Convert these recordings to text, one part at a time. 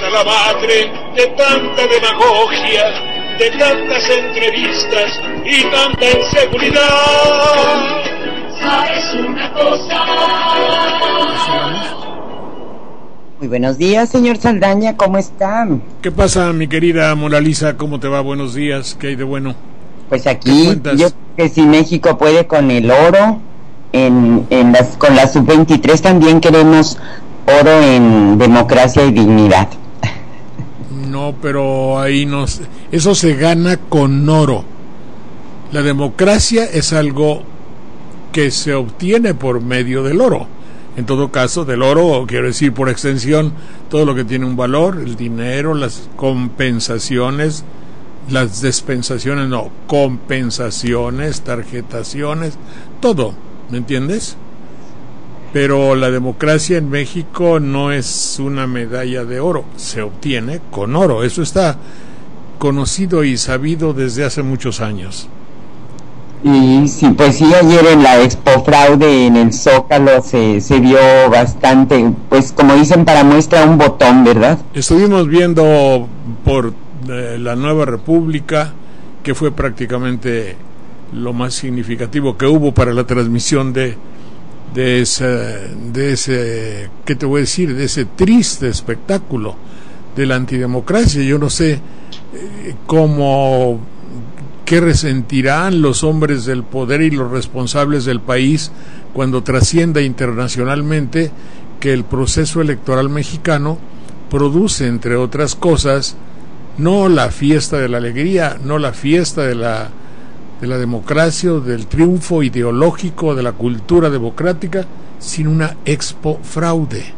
tierra la madre de tanta demagogia, de tantas entrevistas y tanta inseguridad. ¿Sabes una cosa? Muy buenos días, señor Saldaña, ¿cómo está? ¿Qué pasa, mi querida Moraliza? ¿Cómo te va? Buenos días, ¿qué hay de bueno? Pues aquí, yo creo que si México puede con el oro, con la sub-23 también queremos oro en democracia y dignidad. No, pero ahí no, eso se gana con oro. La democracia es algo que se obtiene por medio del oro. En todo caso, del oro, quiero decir por extensión, todo lo que tiene un valor, el dinero, las compensaciones, las dispensaciones, no, compensaciones, tarjetaciones, todo, ¿me entiendes? Pero la democracia en México no es una medalla de oro, se obtiene con oro, eso está conocido y sabido desde hace muchos años. Y sí, pues sí, ayer en la Expo Fraude en el Zócalo se vio bastante, pues como dicen, para muestra un botón, ¿verdad? Estuvimos viendo por la Nueva República, que fue prácticamente lo más significativo que hubo para la transmisión de ese, ¿qué te voy a decir? De ese triste espectáculo de la antidemocracia. Yo no sé qué resentirán los hombres del poder y los responsables del país cuando trascienda internacionalmente que el proceso electoral mexicano produce, entre otras cosas, no la fiesta de la alegría, no la fiesta de la democracia, del triunfo ideológico de la cultura democrática, sino una expo fraude.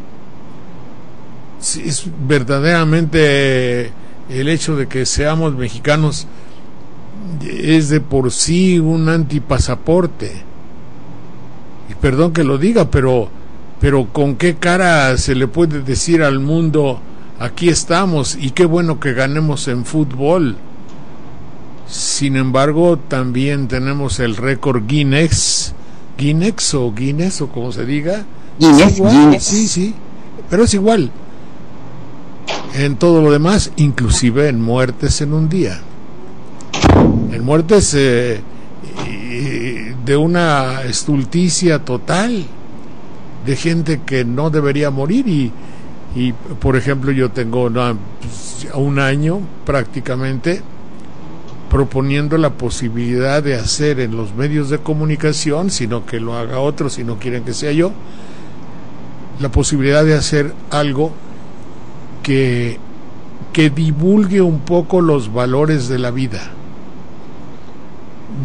Es verdaderamente el hecho de que seamos mexicanos es de por sí un antipasaporte. Y perdón que lo diga, pero con qué cara se le puede decir al mundo: aquí estamos y qué bueno que ganemos en fútbol? Sin embargo, también tenemos el récord Guinness o como se diga. Guinness. Sí, pero es igual en todo lo demás, inclusive en muertes en un día. En muertes de una estulticia total, de gente que no debería morir. Y por ejemplo, yo tengo un año prácticamente proponiendo la posibilidad de hacer en los medios de comunicación, sino que lo haga otro, si no quieren que sea yo, la posibilidad de hacer algo que divulgue un poco los valores de la vida.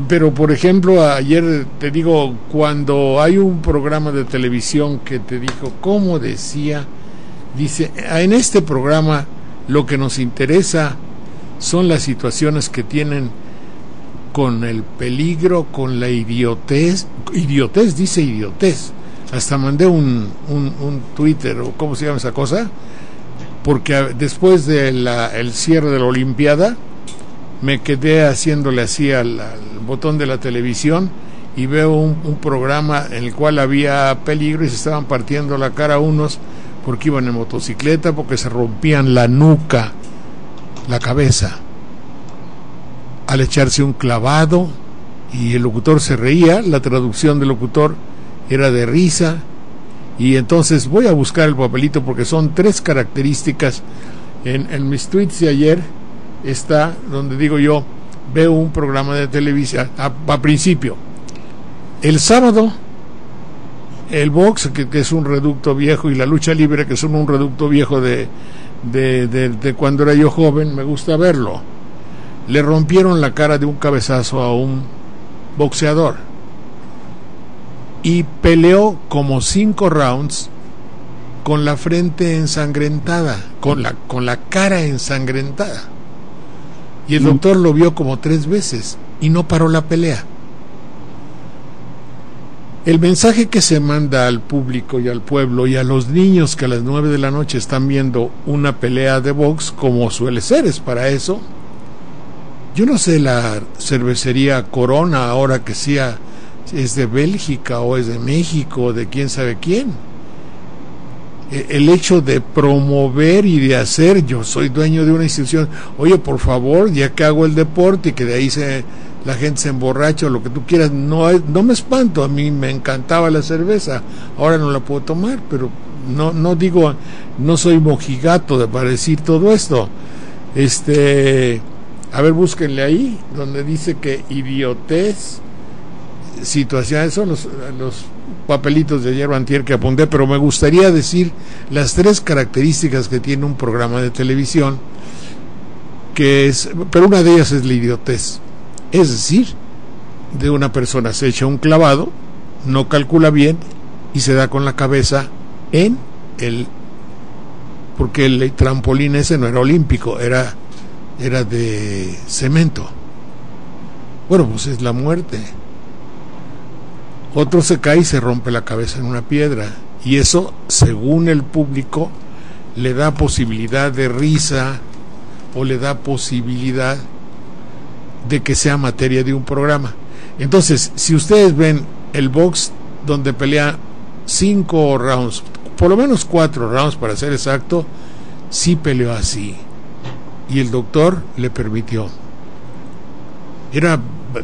Pero por ejemplo, ayer te digo, cuando hay un programa de televisión que te dijo, ¿cómo decía? Dice, en este programa lo que nos interesa son las situaciones que tienen con el peligro, con la idiotez, dice idiotez. Hasta mandé un Twitter, o ¿cómo se llama esa cosa? Porque después del cierre de la Olimpiada, me quedé haciéndole así al botón de la televisión y veo un programa en el cual había peligro y se estaban partiendo la cara unos porque iban en motocicleta, porque se rompían la nuca, la cabeza, al echarse un clavado, y el locutor se reía, la traducción del locutor era de risa. Y entonces voy a buscar el papelito porque son 3 características. En mis tweets de ayer está donde digo yo, veo un programa de televisión a principio. El sábado, el box, que es un reducto viejo, y la lucha libre, que son un reducto viejo de cuando era yo joven, me gusta verlo. Le rompieron la cara de un cabezazo a un boxeador y peleó como 5 rounds con la frente ensangrentada, con la cara ensangrentada, y el doctor lo vio como 3 veces y no paró la pelea. El mensaje que se manda al público y al pueblo y a los niños que a las 9 de la noche están viendo una pelea de box, como suele ser, es para eso. Yo no sé la cervecería Corona ahora que sea, es de Bélgica o es de México o de quién sabe quién. el hecho de promover y de hacer, yo soy dueño de una institución, oye, por favor, ya que hago el deporte y que de ahí la gente se emborracha o lo que tú quieras, no me espanto, a mí me encantaba la cerveza, ahora no la puedo tomar, pero no digo, no soy mojigato para decir todo esto. A ver, búsquenle ahí donde dice que idiotez, situaciones, son los papelitos de ayer o antier que apunté, pero me gustaría decir las 3 características que tiene un programa de televisión, pero una de ellas es la idiotez, es decir, de una persona se echa un clavado, no calcula bien y se da con la cabeza en porque el trampolín ese no era olímpico, era de cemento. Bueno, pues es la muerte. Otro se cae y se rompe la cabeza en una piedra, y eso, según el público, le da posibilidad de risa o le da posibilidad de que sea materia de un programa. Entonces, si ustedes ven el box donde pelea 5 rounds, por lo menos 4 rounds para ser exacto, sí peleó así, y el doctor le permitió. Era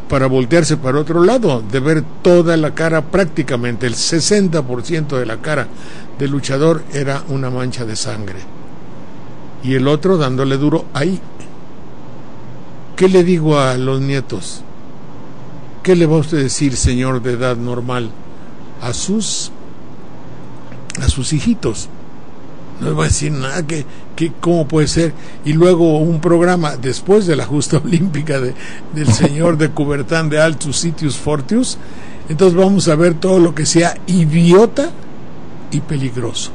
para voltearse para otro lado, de ver toda la cara, prácticamente el 60% de la cara del luchador era una mancha de sangre, y el otro dándole duro ahí. ¿Qué le digo a los nietos? ¿Qué le va a usted decir, señor de edad normal, a sus hijitos? No le va a decir nada, que cómo puede ser. Y luego un programa después de la justa olímpica del señor de Coubertin de Altus Sitius Fortius, entonces vamos a ver todo lo que sea idiota y peligroso.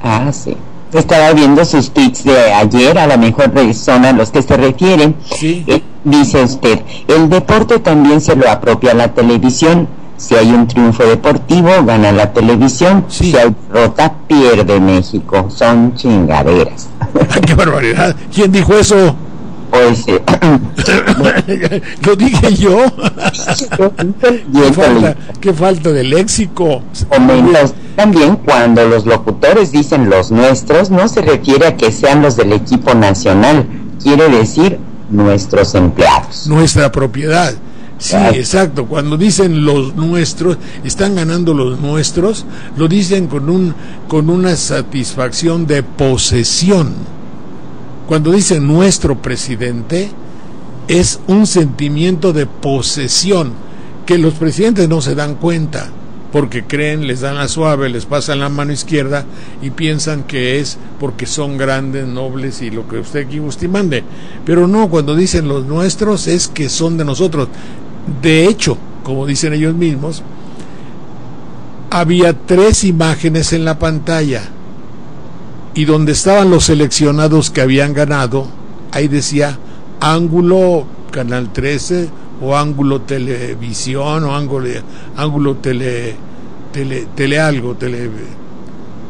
Ah, sí. Estaba viendo sus tweets de ayer, a lo mejor son a los que se refieren. Sí. Dice usted, el deporte también se lo apropia la televisión. Si hay un triunfo deportivo, gana la televisión. Sí. Si hay derrota, pierde México. Son chingaderas. ¡Ay, qué barbaridad! ¿Quién dijo eso? Pues lo dije yo. Qué falta de léxico. También cuando los locutores dicen los nuestros, no se refiere a que sean los del equipo nacional, quiere decir nuestros empleados, nuestra propiedad. Sí, exacto. Cuando dicen los nuestros, están ganando los nuestros, lo dicen con una satisfacción de posesión. Cuando dicen nuestro presidente, es un sentimiento de posesión que los presidentes no se dan cuenta, porque creen, les dan la suave, les pasan la mano izquierda y piensan que es porque son grandes, nobles y lo que usted mande. Pero no, cuando dicen los nuestros es que son de nosotros. De hecho, como dicen ellos mismos, había 3 imágenes en la pantalla, y donde estaban los seleccionados que habían ganado, ahí decía ángulo Canal 13 o ángulo televisión o ángulo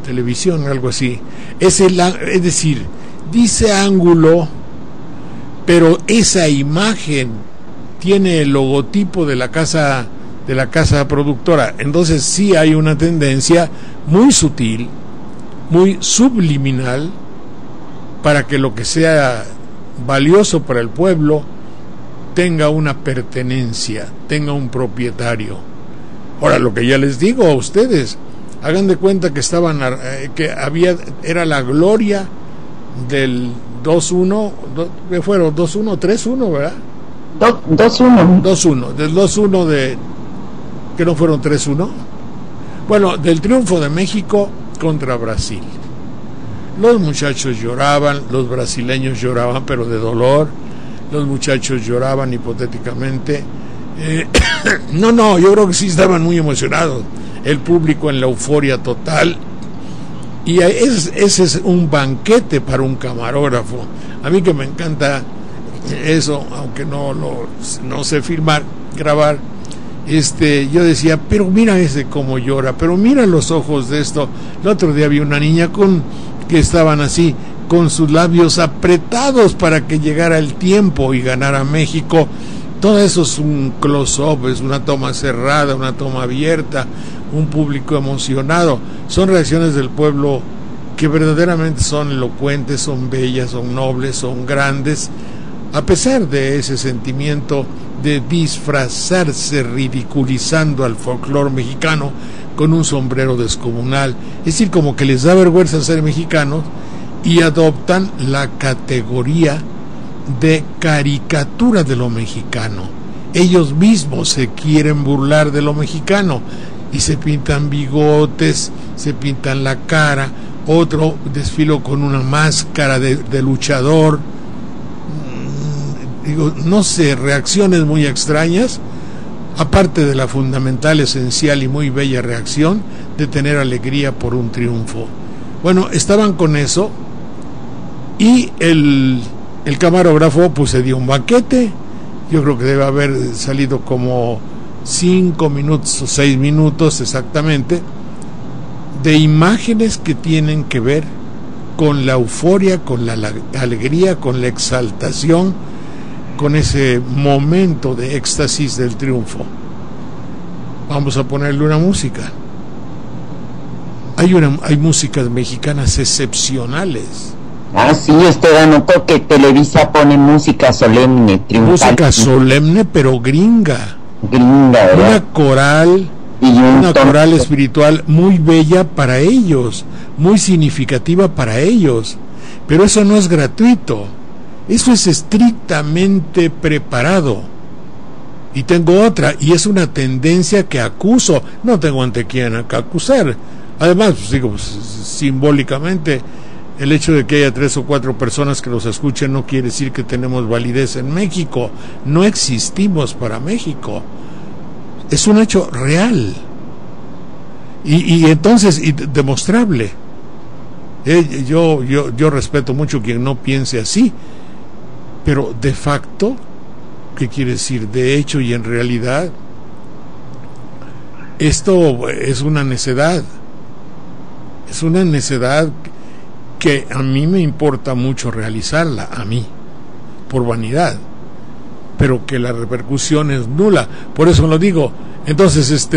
televisión, algo así. Es decir, dice ángulo, pero esa imagen tiene el logotipo de la casa productora. Entonces sí hay una tendencia muy sutil, muy subliminal, para que lo que sea valioso para el pueblo tenga una pertenencia, tenga un propietario. Ahora, lo que ya les digo a ustedes, hagan de cuenta que era la gloria del 2-1, ¿qué fueron? 2-1, 3-1, ¿verdad? 2-1. 2-1, del 2-1 de, que no fueron 3-1. Bueno, del triunfo de México contra Brasil. Los muchachos lloraban, los brasileños lloraban, pero de dolor. Los muchachos lloraban hipotéticamente. No, yo creo que sí estaban muy emocionados. El público en la euforia total. Y ese es un banquete para un camarógrafo. A mí que me encanta eso, aunque no sé filmar, grabar. Yo decía, pero mira ese cómo llora, pero mira los ojos de esto. El otro día vi una niña que estaban así, con sus labios apretados para que llegara el tiempo y ganara México. Todo eso es un close-up, es una toma cerrada, una toma abierta, un público emocionado. Son reacciones del pueblo que verdaderamente son elocuentes, son bellas, son nobles, son grandes, a pesar de ese sentimiento de disfrazarse ridiculizando al folclore mexicano con un sombrero descomunal. Es decir, como que les da vergüenza ser mexicanos y adoptan la categoría de caricatura de lo mexicano. Ellos mismos se quieren burlar de lo mexicano y se pintan bigotes, se pintan la cara, otro desfiló con una máscara de luchador, digo, no sé, reacciones muy extrañas, aparte de la fundamental, esencial y muy bella reacción de tener alegría por un triunfo. Bueno, estaban con eso y el camarógrafo pues se dio un banquete. Yo creo que debe haber salido como 5 minutos o 6 minutos exactamente de imágenes que tienen que ver con la euforia, con la alegría, con la exaltación, con ese momento de éxtasis del triunfo. Vamos a ponerle una música. Hay músicas mexicanas excepcionales. Ah, sí, usted anotó que Televisa pone música solemne, triunfal. Música solemne, pero gringa. Gringa, ¿verdad? Una coral, una coral espiritual muy bella para ellos, muy significativa para ellos. Pero eso no es gratuito. Eso es estrictamente preparado. Y tengo otra, y es una tendencia que acuso. No tengo ante quién acusar. Además, pues, digo, simbólicamente, el hecho de que haya 3 o 4 personas que los escuchen no quiere decir que tenemos validez en México. No existimos para México. Es un hecho real. Y entonces, demostrable. Yo respeto mucho quien no piense así. Pero de facto, ¿qué quiere decir? De hecho y en realidad, esto es una necedad. Es una necedad que a mí me importa mucho realizarla, a mí, por vanidad, pero que la repercusión es nula. Por eso lo digo. Entonces,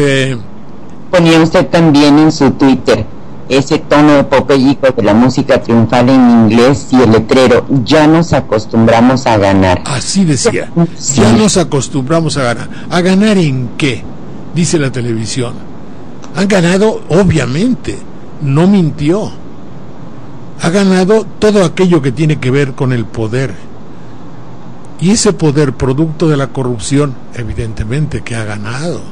ponía usted también en su Twitter ese tono epopéyico de la música triunfal en inglés y el letrero: ya nos acostumbramos a ganar. Así decía, sí. Ya nos acostumbramos a ganar. ¿A ganar en qué? Dice la televisión. Han ganado, obviamente, no mintió. Ha ganado todo aquello que tiene que ver con el poder. Y ese poder, producto de la corrupción, evidentemente que ha ganado.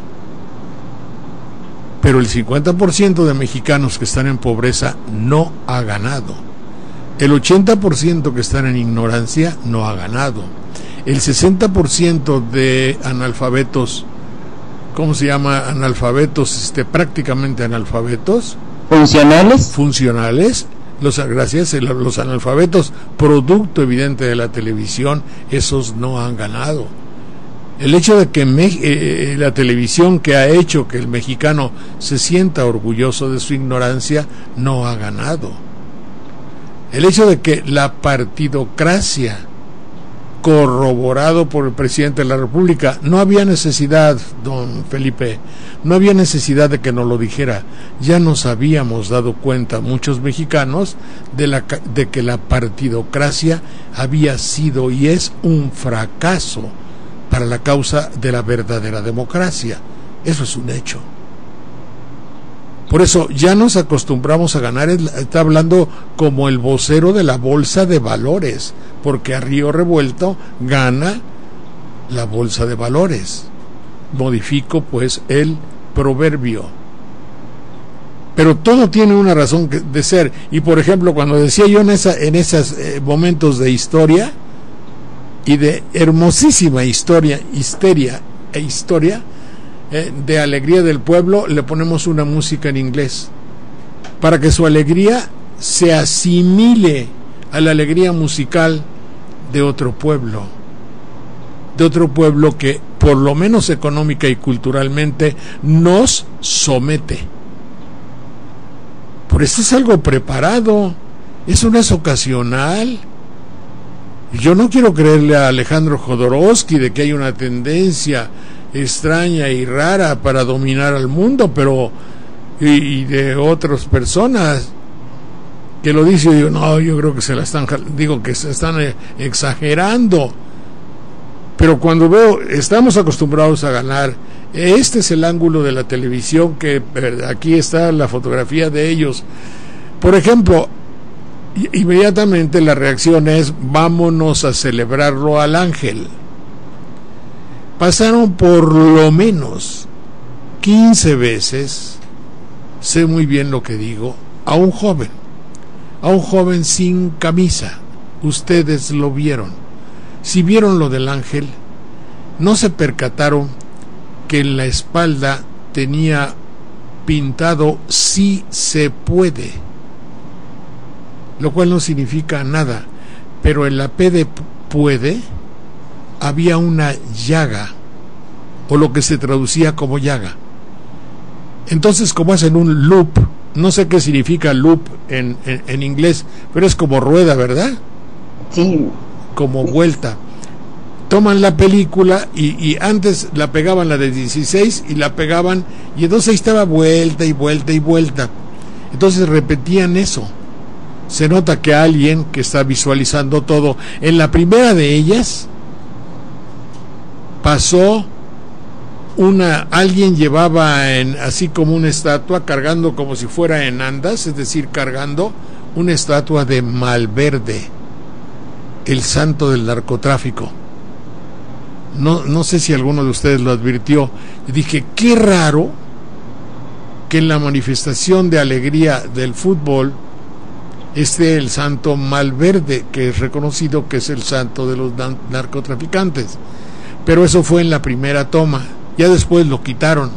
Pero el 50% de mexicanos que están en pobreza no ha ganado. El 80% que están en ignorancia no ha ganado. El 60% de analfabetos, ¿cómo se llama? Analfabetos, prácticamente analfabetos. Funcionales. Los analfabetos, producto evidente de la televisión, esos no han ganado. El hecho de que la televisión, que ha hecho que el mexicano se sienta orgulloso de su ignorancia, no ha ganado. El hecho de que la partidocracia, corroborado por el presidente de la República, no había necesidad, don Felipe, no había necesidad de que nos lo dijera. Ya nos habíamos dado cuenta muchos mexicanos de que la partidocracia había sido y es un fracaso para la causa de la verdadera democracia. Eso es un hecho. Por eso ya nos acostumbramos a ganar. Está hablando como el vocero de la bolsa de valores, porque a río revuelto gana la bolsa de valores. Modifico pues el proverbio. Pero todo tiene una razón de ser. Y por ejemplo, cuando decía yo en esos momentos de historia y de hermosísima histeria de alegría del pueblo, le ponemos una música en inglés para que su alegría se asimile a la alegría musical de otro pueblo que por lo menos económica y culturalmente nos somete. Por eso es algo preparado, eso no es ocasional. Yo no quiero creerle a Alejandro Jodorowsky de que hay una tendencia extraña y rara para dominar al mundo, pero y de otras personas, que lo dice, yo digo, no, yo creo que que se están exagerando. Pero cuando veo, estamos acostumbrados a ganar, este es el ángulo de la televisión, que aquí está la fotografía de ellos. Por ejemplo, inmediatamente la reacción es, vámonos a celebrarlo al ángel. Pasaron por lo menos 15 veces, sé muy bien lo que digo, a un joven sin camisa. Ustedes lo vieron. Si vieron lo del ángel, no se percataron que en la espalda tenía pintado "sí se puede", lo cual no significa nada, pero en la P de puede había una llaga, o lo que se traducía como llaga. Entonces, como hacen un loop, no sé qué significa loop en inglés, pero es como rueda, ¿verdad? Sí. Como vuelta. Toman la película y antes la pegaban la de 16 y la pegaban, y entonces ahí estaba vuelta y vuelta y vuelta. Entonces repetían eso. Se nota que alguien que está visualizando todo, en la primera de ellas pasó alguien llevaba así como una estatua, cargando como si fuera en andas, es decir, cargando una estatua de Malverde, el santo del narcotráfico. No sé si alguno de ustedes lo advirtió. Y dije, qué raro que en la manifestación de alegría del fútbol esté el santo Malverde, que es reconocido que es el santo de los narcotraficantes. Pero eso fue en la primera toma, ya después lo quitaron.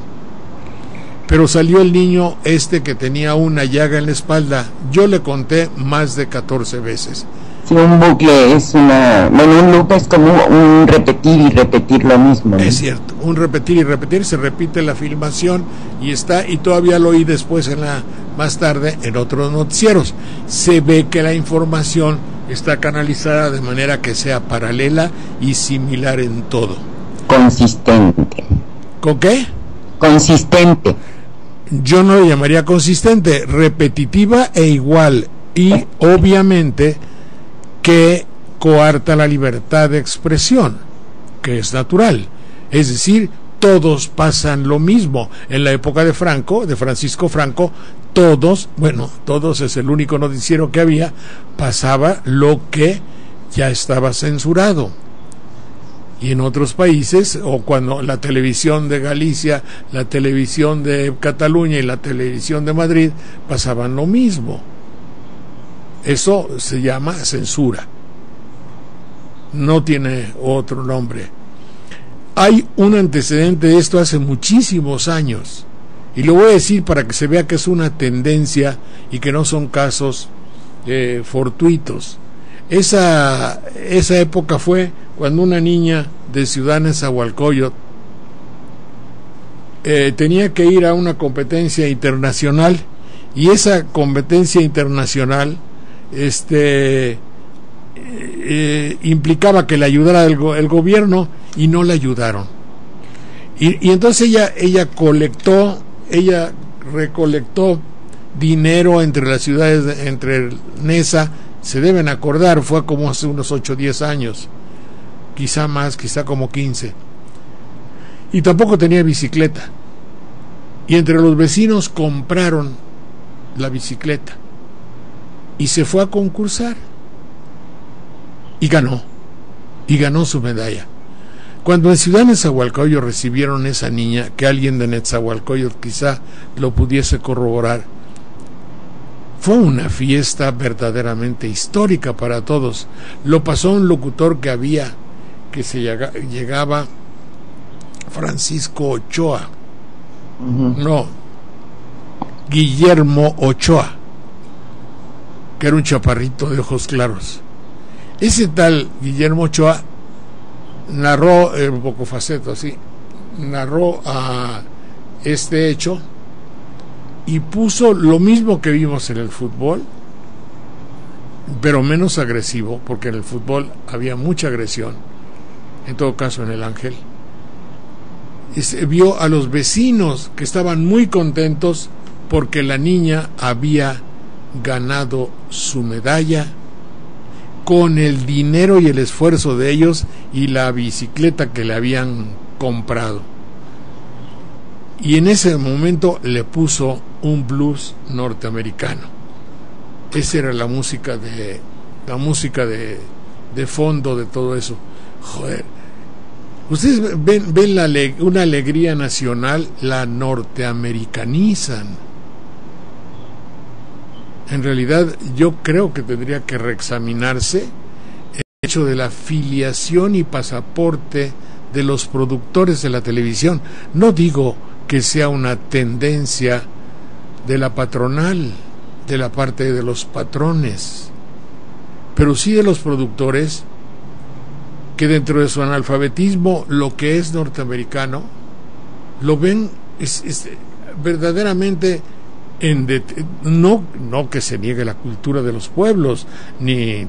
Pero salió el niño que tenía una llaga en la espalda. Yo le conté más de 14 veces. Sí, un bucle un loop es como un repetir y repetir lo mismo, ¿no? Es cierto, un repetir y repetir, se repite la filmación y todavía lo oí después más tarde en otros noticieros. Se ve que la información está canalizada de manera que sea paralela y similar en todo. Consistente. ¿Con qué? Consistente. Yo no le llamaría consistente, repetitiva e igual, y obviamente que coarta la libertad de expresión, que es natural. Es decir, todos pasan lo mismo. En la época de Francisco Franco, todos es el único noticiero que había, pasaba lo que ya estaba censurado. Y en otros países, o cuando la televisión de Galicia, la televisión de Cataluña y la televisión de Madrid pasaban lo mismo. Eso se llama censura. No tiene otro nombre. Hay un antecedente de esto hace muchísimos años. Y lo voy a decir para que se vea que es una tendencia y que no son casos fortuitos. Esa época fue cuando una niña de Ciudad Nezahualcóyotl tenía que ir a una competencia internacional, y esa competencia internacional implicaba que le ayudara el gobierno, y no le ayudaron. Y entonces ella recolectó dinero entre las ciudades, entre Neza. Se deben acordar, fue como hace unos 8 o 10 años, quizá más, quizá como 15. Y tampoco tenía bicicleta. Y entre los vecinos compraron la bicicleta. Y se fue a concursar. Y ganó su medalla. Cuando en Ciudad Nezahualcóyotl recibieron a esa niña, que alguien de Nezahualcóyotl quizá lo pudiese corroborar, fue una fiesta verdaderamente histórica para todos. Lo pasó un locutor que había, que se llegaba Francisco Ochoa. No, Guillermo Ochoa, que era un chaparrito de ojos claros. Ese tal Guillermo Ochoa narró, un poco faceto así, narró a este hecho y puso lo mismo que vimos en el fútbol, pero menos agresivo, porque en el fútbol había mucha agresión, en todo caso en el ángel. Vio a los vecinos que estaban muy contentos porque la niña había ganado su medalla con el dinero y el esfuerzo de ellos y la bicicleta que le habían comprado. Y en ese momento le puso un blues norteamericano. Esa era la música de fondo de todo eso. Joder, ustedes ven una alegría nacional, la norteamericanizan. En realidad yo creo que tendría que reexaminarse el hecho de la filiación y pasaporte de los productores de la televisión. No digo que sea una tendencia de la patronal, de la parte de los patrones, pero sí de los productores, que dentro de su analfabetismo lo que es norteamericano lo ven es verdaderamente no que se niegue la cultura de los pueblos, ni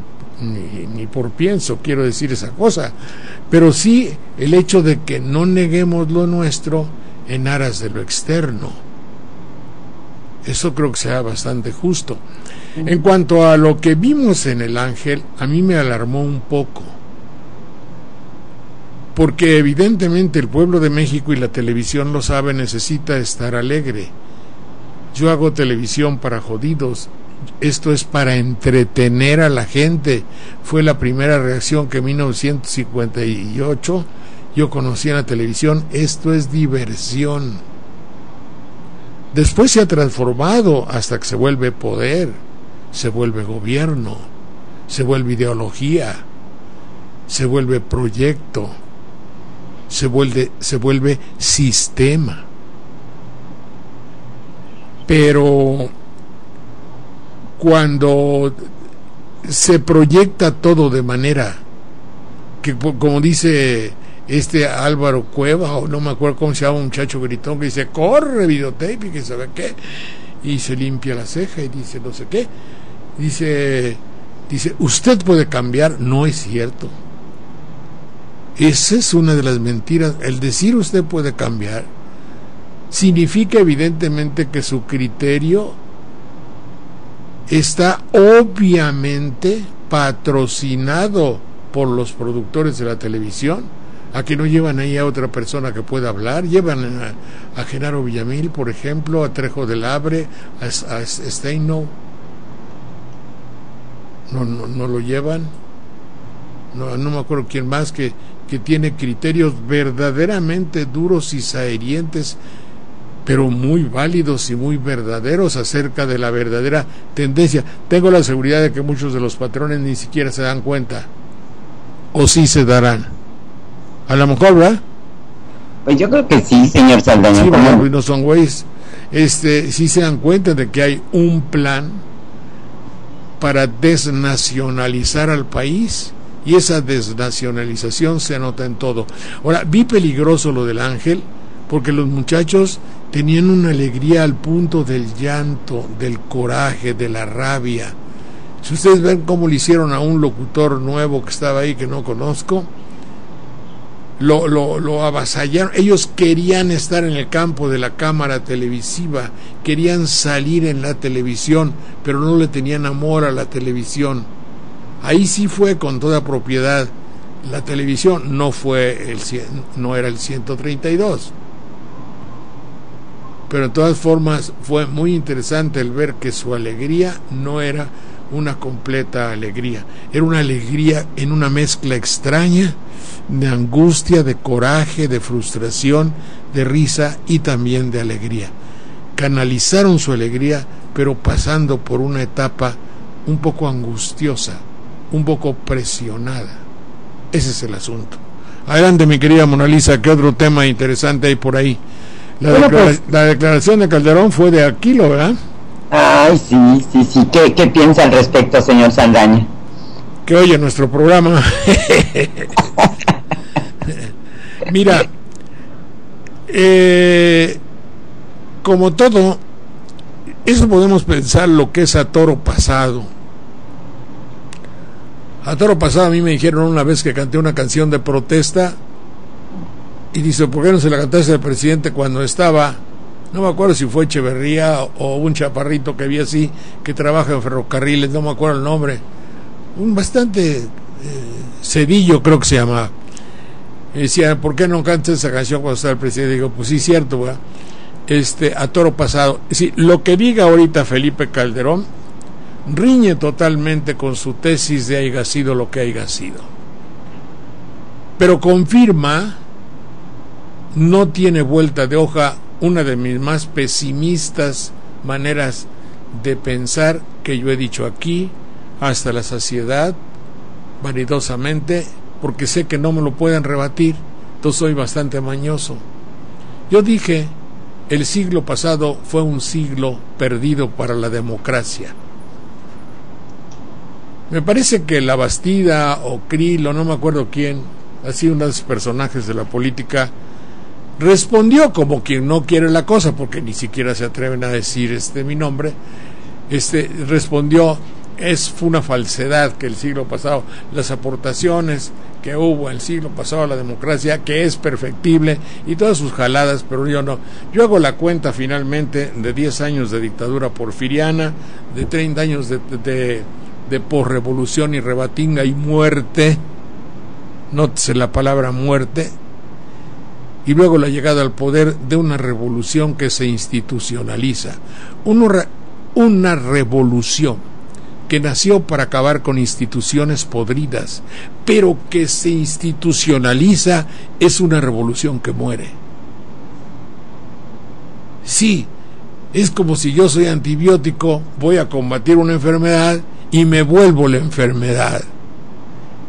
por pienso quiero decir esa cosa, pero sí el hecho de que no neguemos lo nuestro en aras de lo externo. Eso creo que sea bastante justo. En cuanto a lo que vimos en El Ángel, a mí me alarmó un poco, porque evidentemente el pueblo de México, y la televisión lo sabe, necesita estar alegre. Yo hago televisión para jodidos, esto es para entretener a la gente. Fue la primera reacción que en 1958 yo conocí en la televisión. Esto es diversión. Después se ha transformado hasta que se vuelve poder, se vuelve gobierno, se vuelve ideología, se vuelve proyecto, se vuelve sistema. Pero cuando se proyecta todo de manera que, como dice Álvaro Cueva, o no me acuerdo cómo se llama, un muchacho gritón que dice corre videotape y que sabe qué, y se limpia la ceja y dice no sé qué, dice usted puede cambiar. No es cierto. Esa es una de las mentiras. El decir usted puede cambiar significa evidentemente que su criterio está obviamente patrocinado por los productores de la televisión, a que no llevan ahí a otra persona que pueda hablar. Llevan a Genaro Villamil, por ejemplo, a Trejo del Abre, a Steino. No lo llevan. No me acuerdo quién más que tiene criterios verdaderamente duros y saherientes, pero muy válidos y muy verdaderos acerca de la verdadera tendencia. Tengo la seguridad de que muchos de los patrones ni siquiera se dan cuenta, o sí se darán. A lo mejor, ¿verdad? Pues yo creo que sí, señor Saldaña. Sí, no son güeyes. Sí se dan cuenta de que hay un plan para desnacionalizar al país, y esa desnacionalización se nota en todo. Ahora, vi peligroso lo del Ángel, porque los muchachos tenían una alegría al punto del llanto, del coraje, de la rabia. Si ustedes ven cómo le hicieron a un locutor nuevo que estaba ahí, que no conozco, lo avasallaron. Ellos querían estar en el campo de la cámara televisiva, querían salir en la televisión, pero no le tenían amor a la televisión. Ahí sí fue con toda propiedad. La televisión no era el 132, pero en todas formas fue muy interesante el ver que su alegría no era una completa alegría, era una alegría en una mezcla extraña de angustia, de coraje, de frustración, de risa y también de alegría. Canalizaron su alegría, pero pasando por una etapa un poco angustiosa, un poco presionada. Ese es el asunto. Adelante, mi querida Mona Lisa, ¿qué otro tema interesante hay por ahí? La declaración de Calderón fue de Aquilo, ¿verdad? Ay, sí. ¿Qué piensa al respecto, señor Saldaña? Que oye nuestro programa. Mira, como todo, eso podemos pensar lo que es a toro pasado. A toro pasado a mí me dijeron una vez que canté una canción de protesta, y dice, ¿por qué no se la cantaste al presidente cuando estaba no me acuerdo si fue Echeverría o un chaparrito que había así, que trabaja en ferrocarriles, no me acuerdo el nombre, un bastante Cedillo creo que se llamaba. Decía, ¿por qué no cantas esa canción cuando está el presidente? Digo, pues sí, cierto, ¿verdad? A toro pasado. Sí, lo que diga ahorita Felipe Calderón riñe totalmente con su tesis de haya sido lo que haya sido, pero confirma, no tiene vuelta de hoja, una de mis más pesimistas maneras de pensar que yo he dicho aquí hasta la saciedad, vanidosamente, porque sé que no me lo pueden rebatir, entonces soy bastante mañoso. Yo dije, el siglo pasado fue un siglo perdido para la democracia. Me parece que La Bastida o Krill, o no me acuerdo quién, así uno de los personajes de la política, respondió como quien no quiere la cosa, porque ni siquiera se atreven a decir mi nombre, respondió, fue una falsedad que el siglo pasado, las aportaciones que hubo el siglo pasado a la democracia, que es perfectible, y todas sus jaladas, pero yo no. Yo hago la cuenta finalmente de 10 años de dictadura porfiriana, de 30 años de posrevolución y rebatinga y muerte, nótese la palabra muerte, y luego la llegada al poder de una revolución que se institucionaliza, una revolución que nació para acabar con instituciones podridas, pero que se institucionaliza, es una revolución que muere. Sí, es como si yo soy antibiótico, voy a combatir una enfermedad y me vuelvo la enfermedad.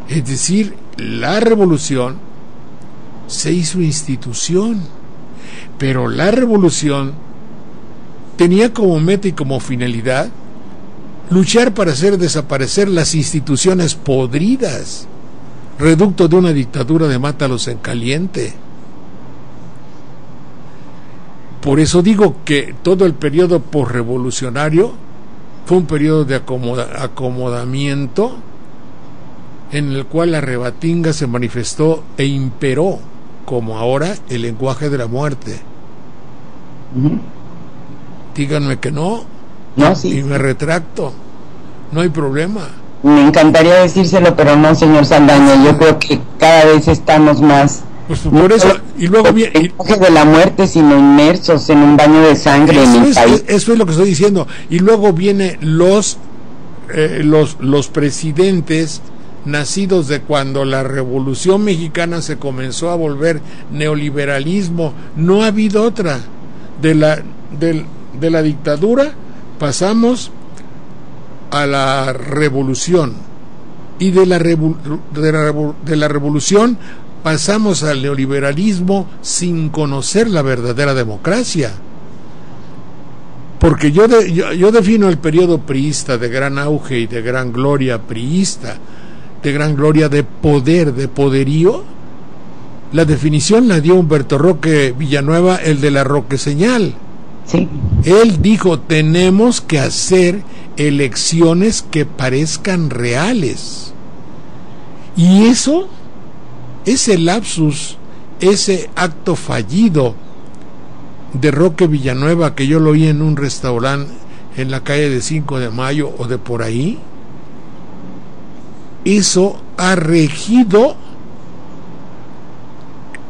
Es decir, la revolución se hizo institución, pero la revolución tenía como meta y como finalidad luchar para hacer desaparecer las instituciones podridas, reducto de una dictadura de mátalos en caliente. Por eso digo que todo el periodo posrevolucionario fue un periodo de acomodamiento en el cual la rebatinga se manifestó e imperó, como ahora, el lenguaje de la muerte. Díganme que no. No, sí. Y me retracto, no hay problema. Me encantaría decírselo, pero no, señor Saldaña, yo creo que cada vez estamos más... Pues por eso, y luego viene... de la muerte, sino inmersos en un baño de sangre en el país. Eso es lo que estoy diciendo. Y luego vienen los presidentes nacidos de cuando la Revolución Mexicana se comenzó a volver neoliberalismo. No ha habido otra. De la dictadura pasamos a la revolución, y de la revolución pasamos al neoliberalismo sin conocer la verdadera democracia. Porque yo defino el periodo priista de gran auge y de gran gloria priista, de gran gloria de poder, de poderío. La definición la dio Humberto Roque Villanueva, el de la Roque Señal. Sí. Él dijo, tenemos que hacer elecciones que parezcan reales. Y eso, ese lapsus, ese acto fallido de Roque Villanueva, que yo lo oí en un restaurante en la calle de 5 de Mayo o de por ahí, eso ha regido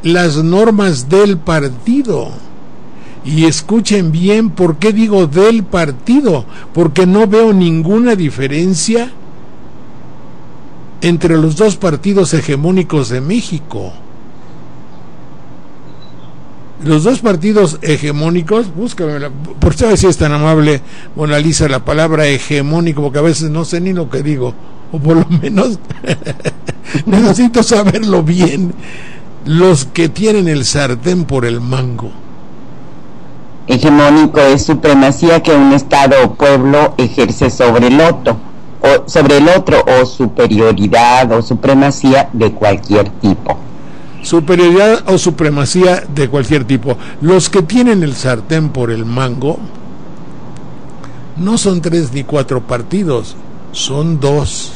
las normas del partido. Y escuchen bien por qué digo del partido, porque no veo ninguna diferencia entre los dos partidos hegemónicos de México. Los dos partidos hegemónicos, búscame, por saber si es tan amable, Mona Lisa, la palabra hegemónico, porque a veces no sé ni lo que digo, o por lo menos necesito saberlo bien. Los que tienen el sartén por el mango. Hegemónico es supremacía que un estado o pueblo ejerce sobre el otro, o superioridad o supremacía de cualquier tipo. Superioridad o supremacía de cualquier tipo. Los que tienen el sartén por el mango no son 3 ni 4 partidos, son 2.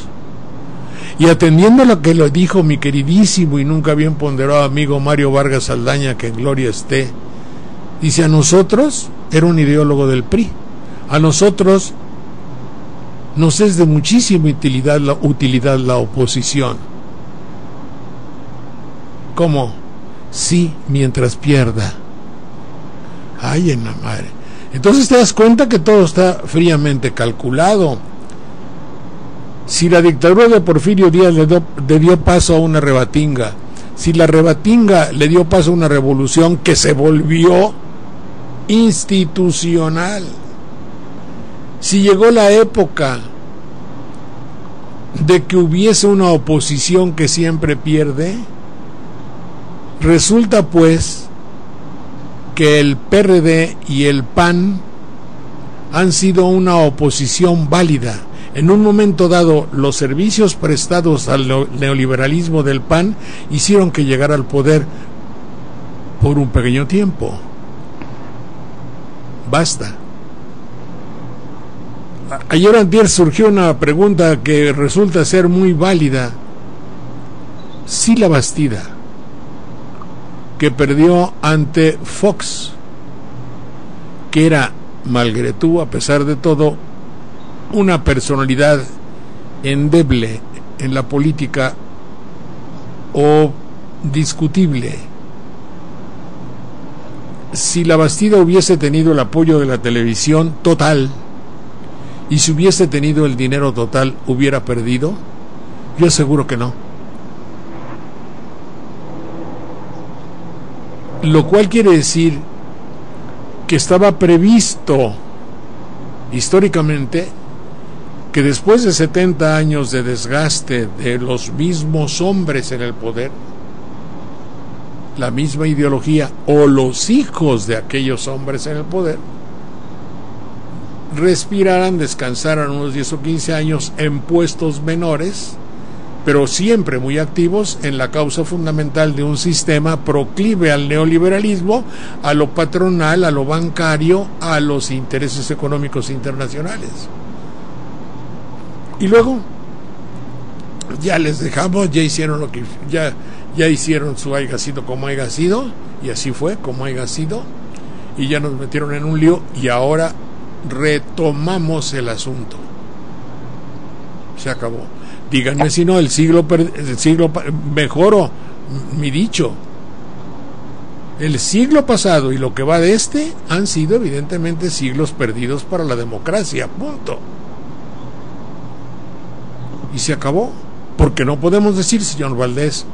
Y atendiendo a lo que lo dijo mi queridísimo y nunca bien ponderado amigo Mario Vargas Saldaña, que en gloria esté, Dice, a nosotros, era un ideólogo del PRI, a nosotros nos es de muchísima utilidad la oposición. ¿Cómo? Sí, mientras pierda. Ay, en la madre. Entonces te das cuenta que todo está fríamente calculado. Si la dictadura de Porfirio Díaz le dio paso a una rebatinga, si la rebatinga le dio paso a una revolución que se volvió institucional, si llegó la época de que hubiese una oposición que siempre pierde, resulta pues que el PRD y el PAN han sido una oposición válida. En un momento dado, los servicios prestados al neoliberalismo del PAN hicieron que llegara al poder por un pequeño tiempo. Basta. Ayer antier surgió una pregunta que resulta ser muy válida. Si la Bastida, que perdió ante Fox, que era, malgré tú, a pesar de todo, una personalidad endeble en la política o discutible, si la Bastida hubiese tenido el apoyo de la televisión total y si hubiese tenido el dinero total, ¿hubiera perdido? Yo aseguro que no. Lo cual quiere decir que estaba previsto históricamente que después de 70 años de desgaste de los mismos hombres en el poder, la misma ideología o los hijos de aquellos hombres en el poder respiraran, descansaran unos 10 o 15 años en puestos menores, pero siempre muy activos en la causa fundamental de un sistema proclive al neoliberalismo, a lo patronal, a lo bancario, a los intereses económicos internacionales. Y luego ya les dejamos, ya hicieron lo que ya hicieron su haya sido como haya sido, y así fue como haya sido, y ya nos metieron en un lío, y ahora retomamos el asunto. Se acabó. Díganme si no, el siglo mejoro mi dicho. El siglo pasado y lo que va de este han sido evidentemente siglos perdidos para la democracia, punto. Y se acabó, porque no podemos decir, señor Valdés,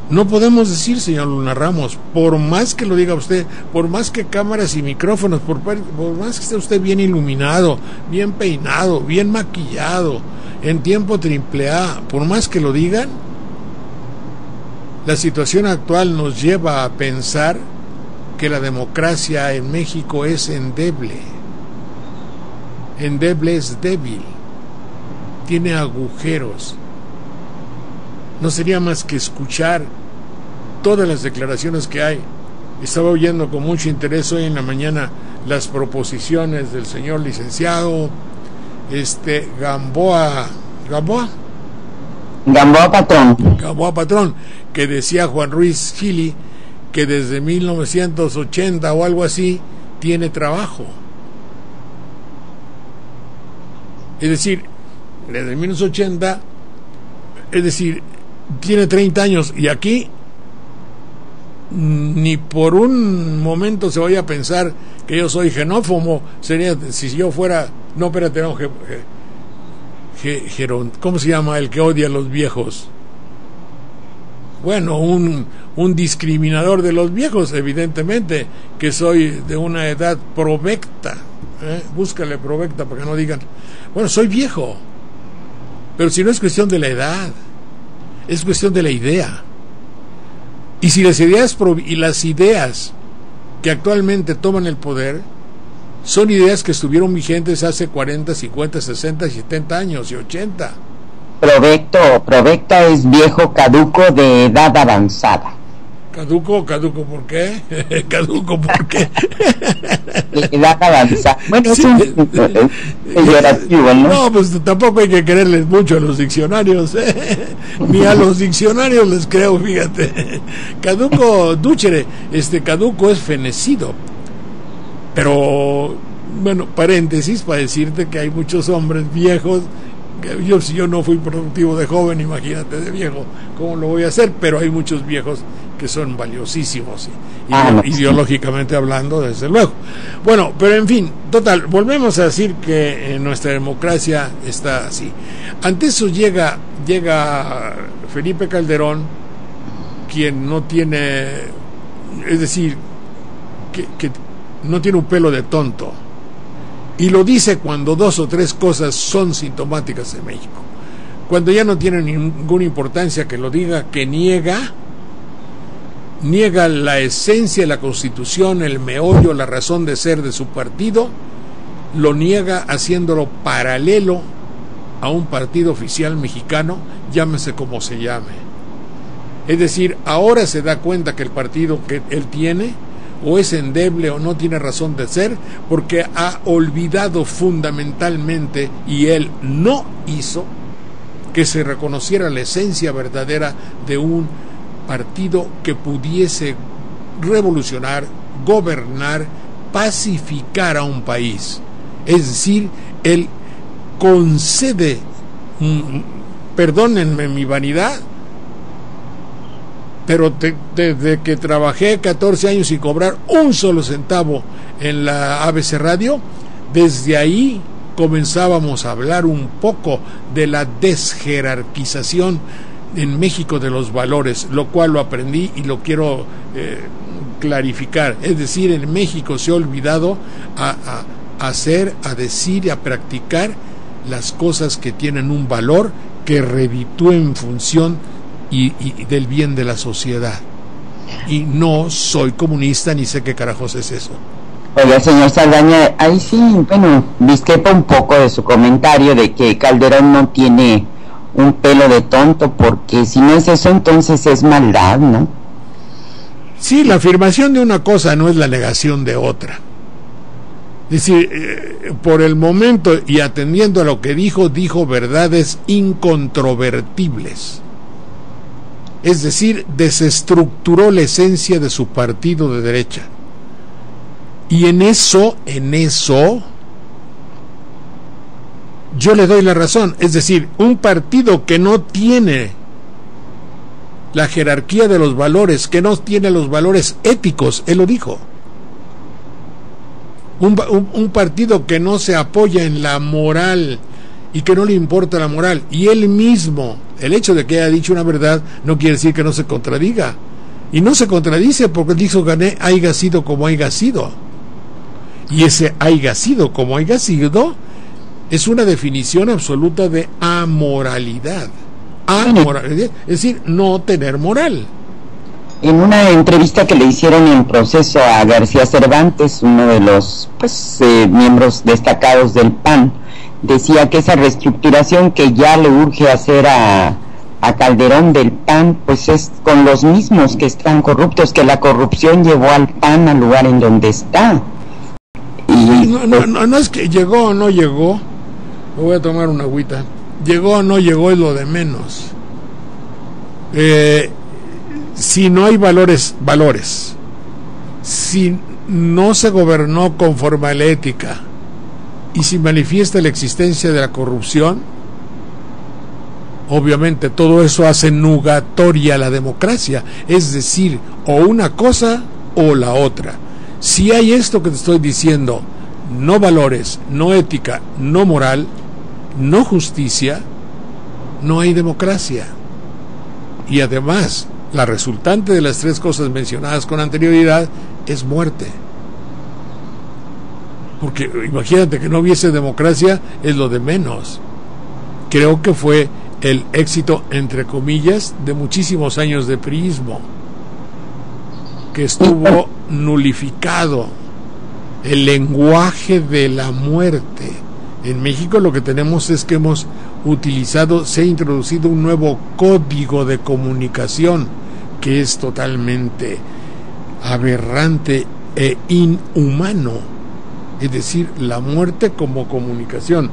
no podemos decir, señor Luna Ramos, por más que lo diga usted, por más que cámaras y micrófonos, por más que esté usted bien iluminado, bien peinado, bien maquillado, en tiempo AAA, por más que lo digan, la situación actual nos lleva a pensar que la democracia en México es endeble. Endeble es débil, tiene agujeros. No sería más que escuchar todas las declaraciones que hay. Estaba oyendo con mucho interés hoy en la mañana las proposiciones del señor licenciado Gamboa Patrón, que decía Juan Ruiz Gili que desde 1980 o algo así tiene trabajo. Es decir, desde 1980, es decir, tiene 30 años, y aquí ni por un momento se vaya a pensar que yo soy xenófobo. Sería, si yo fuera, no, espérate, no, ¿cómo se llama el que odia a los viejos? Bueno, un discriminador de los viejos, evidentemente, que soy de una edad provecta, búscale provecta para que no digan, bueno, soy viejo, pero si no es cuestión de la edad, es cuestión de la idea. Y si las ideas que actualmente toman el poder son ideas que estuvieron vigentes hace 40, 50, 60, 70 años y 80. Provecta es viejo caduco de edad avanzada. ¿Caduco por qué? ¿Caduco por qué? Edad avanzada. Bueno, sí. No, pues tampoco hay que creerles mucho a los diccionarios, ni a los diccionarios les creo, fíjate. Caduco, dúchere, caduco es fenecido. Pero, bueno, paréntesis para decirte que hay muchos hombres viejos. Si yo no fui productivo de joven, imagínate de viejo, ¿cómo lo voy a hacer? Pero hay muchos viejos que son valiosísimos, ideológicamente hablando, desde luego. Bueno, pero en fin, total, volvemos a decir que nuestra democracia está así. Ante eso llega Felipe Calderón, quien no tiene, es decir, que no tiene un pelo de tonto. Y lo dice cuando 2 o 3 cosas son sintomáticas en México. Cuando ya no tiene ninguna importancia que lo diga, que niega la esencia de la Constitución, el meollo, la razón de ser de su partido, lo niega haciéndolo paralelo a un partido oficial mexicano, llámese como se llame. Es decir, ahora se da cuenta que el partido que él tiene o es endeble o no tiene razón de ser, porque ha olvidado fundamentalmente, y él no hizo, que se reconociera la esencia verdadera de un partido que pudiese revolucionar, gobernar, pacificar a un país. Es decir, él concede, perdónenme mi vanidad, pero desde que trabajé 14 años sin cobrar un solo centavo en la ABC Radio, desde ahí comenzábamos a hablar un poco de la desjerarquización en México de los valores, lo cual lo aprendí y lo quiero clarificar. Es decir, en México se ha olvidado a hacer, a decir y a practicar las cosas que tienen un valor que reditúen en función y del bien de la sociedad. Y no soy comunista ni sé qué carajos es eso. Oiga, señor Saldaña, ahí sí, bueno, discrepo un poco de su comentario de que Calderón no tiene un pelo de tonto, porque si no es eso, entonces es maldad, ¿no? Sí, la afirmación de una cosa no es la negación de otra. Es decir, por el momento y atendiendo a lo que dijo verdades incontrovertibles. Es decir, desestructuró la esencia de su partido de derecha. Y en eso, yo le doy la razón. Es decir, un partido que no tiene la jerarquía de los valores, que no tiene los valores éticos, él lo dijo. Un partido que no se apoya en la moral y que no le importa la moral, y él mismo, el hecho de que haya dicho una verdad no quiere decir que no se contradiga, y no se contradice porque dijo gané haya sido como haya sido, y ese haya sido como haya sido es una definición absoluta de amoralidad, es decir, no tener moral. En una entrevista que le hicieron en Proceso a García Cervantes, uno de los miembros destacados del PAN, decía que esa reestructuración que ya le urge hacer a Calderón del PAN, pues es con los mismos que están corruptos, que la corrupción llevó al PAN al lugar en donde está. Y no es que llegó o no llegó, me voy a tomar una agüita, llegó o no llegó es lo de menos. Si no hay valores, si no se gobernó conforme a la ética, y si manifiesta la existencia de la corrupción, obviamente todo eso hace nugatoria la democracia, es decir, o una cosa o la otra. Si hay esto que te estoy diciendo, no valores, no ética, no moral, no justicia, no hay democracia. Y además, la resultante de las 3 cosas mencionadas con anterioridad es muerte. Porque imagínate que no hubiese democracia, es lo de menos. Creo que fue el éxito, entre comillas, de muchísimos años de priismo, que estuvo nulificado el lenguaje de la muerte. En México lo que tenemos es que se ha introducido un nuevo código de comunicación que es totalmente aberrante e inhumano. Es decir, la muerte como comunicación.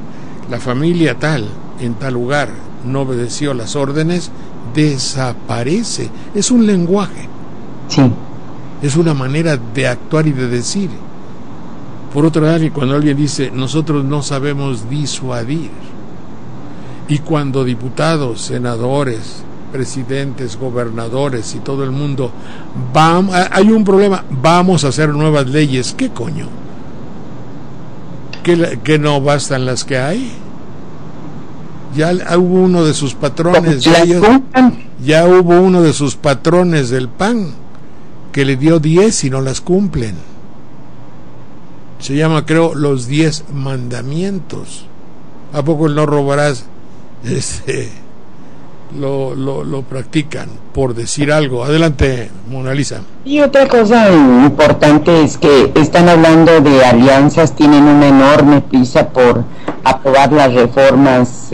La familia tal, en tal lugar, no obedeció las órdenes, desaparece. Es un lenguaje. Sí. Es una manera de actuar y de decir. Por otro lado, y cuando alguien dice, nosotros no sabemos disuadir, y cuando diputados, senadores, presidentes, gobernadores y todo el mundo, hay un problema, vamos a hacer nuevas leyes, ¿qué coño? ¿Que no bastan las que hay? Ya hubo uno de sus patrones, ya hubo uno de sus patrones del PAN que le dio 10 y no las cumplen. Se llama, creo, los 10 mandamientos. ¿A poco el no robarás? Lo practican, por decir algo. Adelante, Mona Lisa. Y otra cosa importante es que están hablando de alianzas, tienen una enorme prisa por aprobar las reformas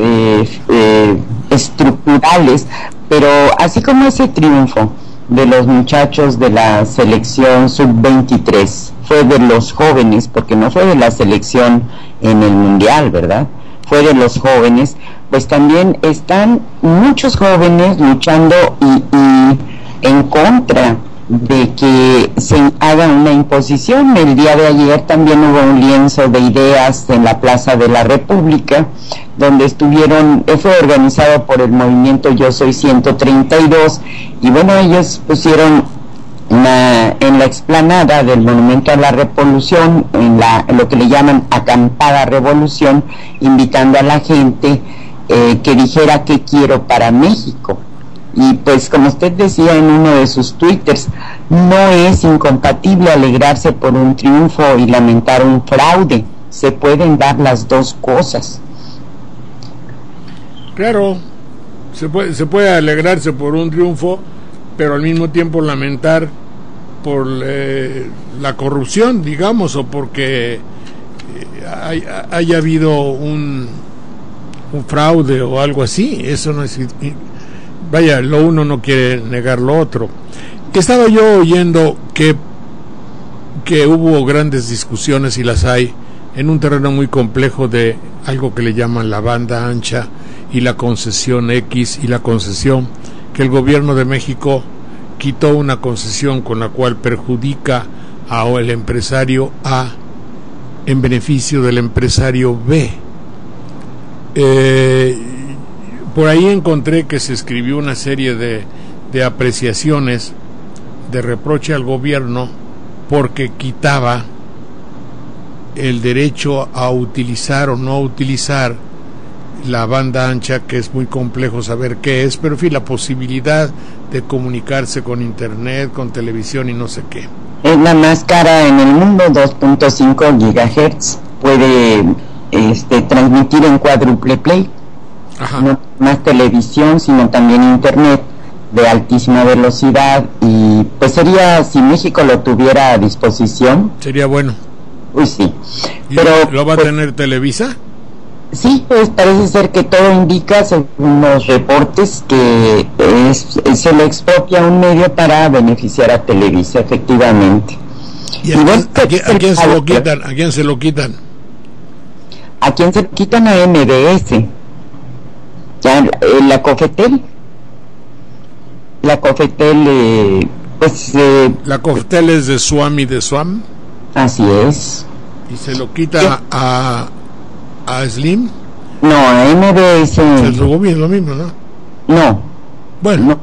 estructurales, pero así como ese triunfo de los muchachos de la selección sub-23 fue de los jóvenes, porque no fue de la selección en el mundial, ¿verdad? Fue de los jóvenes, pues también están muchos jóvenes luchando y en contra de que se haga una imposición. El día de ayer también hubo un lienzo de ideas en la Plaza de la República, donde fue organizado por el movimiento Yo Soy 132, y bueno, ellos pusieron en la explanada del Monumento a la Revolución, en lo que le llaman acampada revolución, invitando a la gente que dijera qué quiero para México. Y pues como usted decía en uno de sus twitters, no es incompatible alegrarse por un triunfo y lamentar un fraude, se pueden dar las dos cosas. Claro, se puede alegrarse por un triunfo, pero al mismo tiempo lamentar por la corrupción, digamos, o porque haya habido un fraude o algo así. Eso no es, vaya, lo uno no quiere negar lo otro. Estaba yo oyendo que hubo grandes discusiones, y las hay, en un terreno muy complejo de algo que le llaman la banda ancha y la concesión X y la concesión, que el gobierno de México quitó una concesión con la cual perjudica al empresario A en beneficio del empresario B. Por ahí encontré que se escribió una serie de apreciaciones de reproche al gobierno porque quitaba el derecho a utilizar o no utilizar la banda ancha, que es muy complejo saber qué es, pero en fin, la posibilidad de comunicarse con internet, con televisión y no sé qué. Es la más cara en el mundo, 2.5 gigahertz, puede transmitir en cuádruple play. Ajá. No más televisión, sino también internet de altísima velocidad, y pues sería, si México lo tuviera a disposición, sería bueno. Uy, sí. Pero ¿lo va a tener Televisa? Sí, pues parece ser que todo indica, según los reportes, que se le expropia un medio para beneficiar a Televisa, efectivamente. ¿Y a quién se lo quitan? ¿A quién se lo quitan? ¿A quién se lo quitan? A MBS. Ya, la Cofetel. La Cofetel, la Cofetel es de Swam y de Swam. Así es. ¿Y se lo quita a Slim? No, a MBS. Es lo mismo, ¿no? No. Bueno.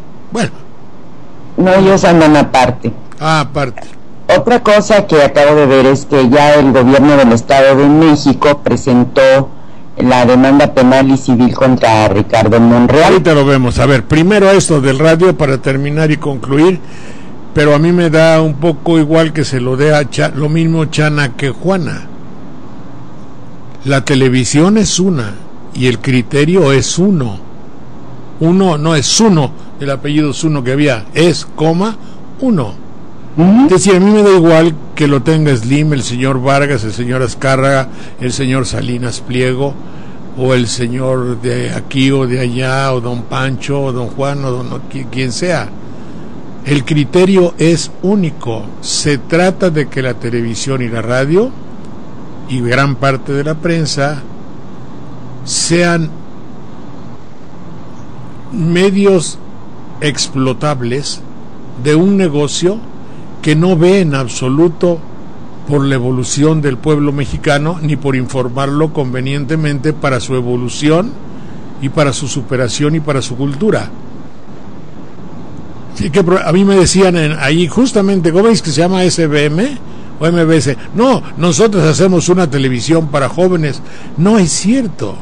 No, ellos andan aparte. Aparte. Otra cosa que acabo de ver es que ya el gobierno del Estado de México presentó la demanda penal y civil contra Ricardo Monreal. Ahorita lo vemos. A ver, primero esto del radio para terminar y concluir, pero a mí me da un poco igual que se lo dé a lo mismo Chana que Juana. La televisión es una y el criterio es uno. Uno no es uno, el apellido es uno que había, es uno. Es decir, a mí me da igual que lo tenga Slim, el señor Vargas, el señor Azcárraga, el señor Salinas Pliego, o el señor de aquí o de allá, o don Pancho, o don Juan, o quien sea. El criterio es único. Se trata de que la televisión y la radio y gran parte de la prensa sean medios explotables de un negocio que no ve en absoluto por la evolución del pueblo mexicano, ni por informarlo convenientemente para su evolución y para su superación y para su cultura. Así que a mí me decían ahí justamente, ¿cómo es que se llama SBM o MBS? No, nosotros hacemos una televisión para jóvenes. No es cierto.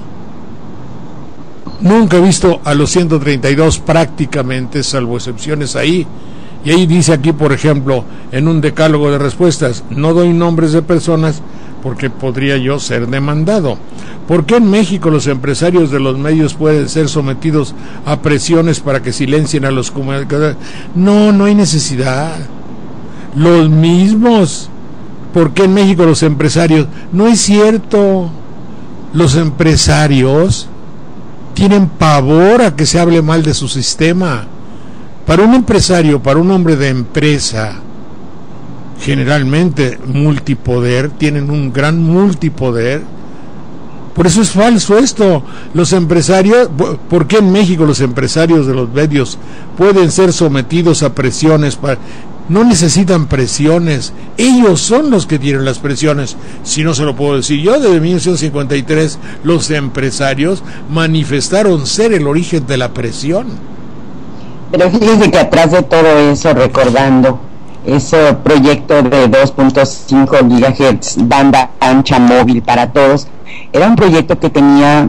Nunca he visto a los 132 prácticamente, salvo excepciones ahí. Y ahí dice aquí, por ejemplo, en un decálogo de respuestas, no doy nombres de personas porque podría yo ser demandado. ¿Por qué en México los empresarios de los medios pueden ser sometidos a presiones para que silencien a los comunicadores? No hay necesidad. Los mismos. ¿Por qué en México los empresarios? No es cierto. Los empresarios tienen pavor a que se hable mal de su sistema. Para un empresario, para un hombre de empresa, generalmente multipoder, tienen un gran multipoder. Por eso es falso esto. Los empresarios, ¿por qué en México los empresarios de los medios pueden ser sometidos a presiones? No necesitan presiones, ellos son los que tienen las presiones. Si no se lo puedo decir yo, desde 1953 los empresarios manifestaron ser el origen de la presión. Pero fíjese que atrás de todo eso, recordando ese proyecto de 2.5 GHz, banda ancha móvil para todos, era un proyecto que tenía